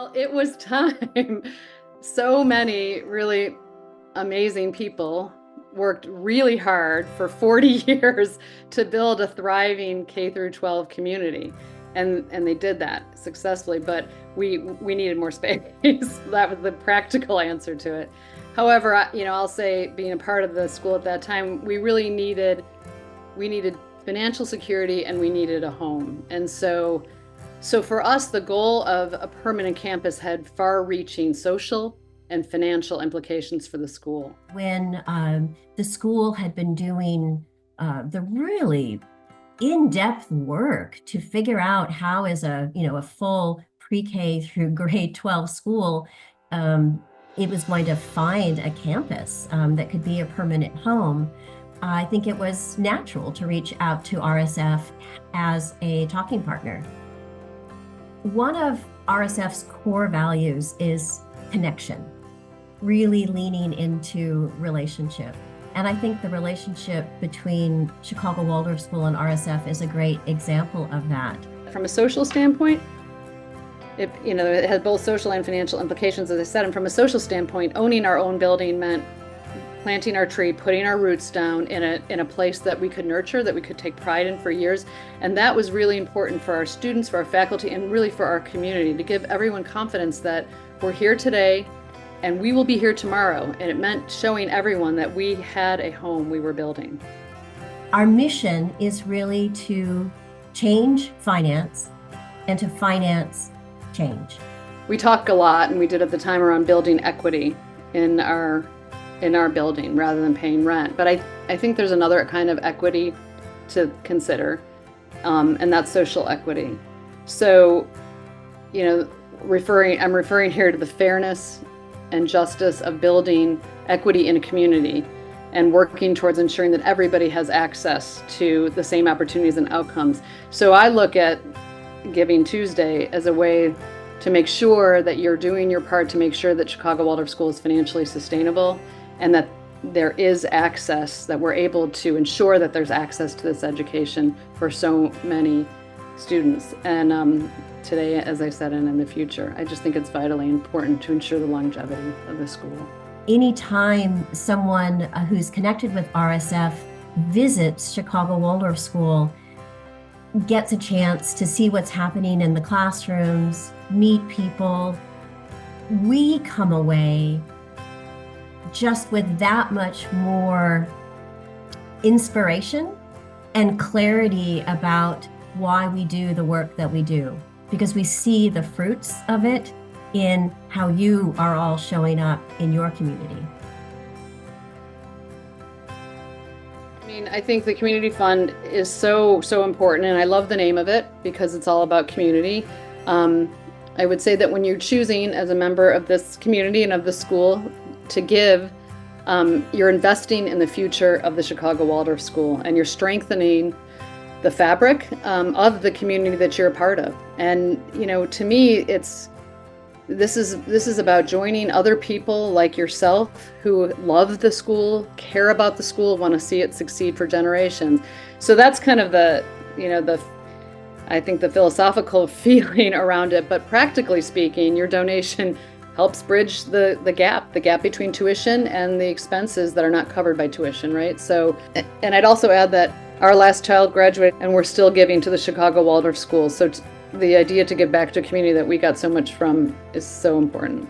Well, it was time. So many really amazing people worked really hard for 40 years to build a thriving K through 12 community. And they did that successfully, but we needed more space. That was the practical answer to it. However, I'll say, being a part of the school at that time, we needed financial security and we needed a home. And so for us, the goal of a permanent campus had far-reaching social and financial implications for the school. When the school had been doing the really in-depth work to figure out how, as a full pre-K through grade 12 school, it was going to find a campus that could be a permanent home, I think it was natural to reach out to RSF as a talking partner. One of RSF's core values is connection, really leaning into relationship. And I think the relationship between Chicago Waldorf School and RSF is a great example of that. From a social standpoint, it had both social and financial implications, as I said. And from a social standpoint, owning our own building meant planting our tree, putting our roots down in a place that we could nurture, that we could take pride in for years. And that was really important for our students, for our faculty, and really for our community, to give everyone confidence that we're here today and we will be here tomorrow. And it meant showing everyone that we had a home we were building. Our mission is really to change finance and to finance change. We talk a lot, and we did at the time, around building equity in our building rather than paying rent. But I think there's another kind of equity to consider, and that's social equity. So, I'm referring here to the fairness and justice of building equity in a community and working towards ensuring that everybody has access to the same opportunities and outcomes. So I look at Giving Tuesday as a way to make sure that you're doing your part to make sure that Chicago Waldorf School is financially sustainable, and that there is access, that we're able to ensure that there's access to this education for so many students. And today, as I said, and in the future, I just think it's vitally important to ensure the longevity of the school. Anytime someone who's connected with RSF visits Chicago Waldorf School, gets a chance to see what's happening in the classrooms, meet people, we come away just with that much more inspiration and clarity about why we do the work that we do, because we see the fruits of it in how you are all showing up in your community. I think the community fund is so important, and I love the name of it because it's all about community. I would say that when you're choosing, as a member of this community and of the school, to give, you're investing in the future of the Chicago Waldorf School, and you're strengthening the fabric of the community that you're a part of. And to me, this is about joining other people like yourself who love the school, care about the school, want to see it succeed for generations. So that's kind of I think the philosophical feeling around it. But practically speaking, your donation helps bridge the gap between tuition and the expenses that are not covered by tuition, right? So, and I'd also add that our last child graduated and we're still giving to the Chicago Waldorf School. So the idea to give back to a community that we got so much from is so important.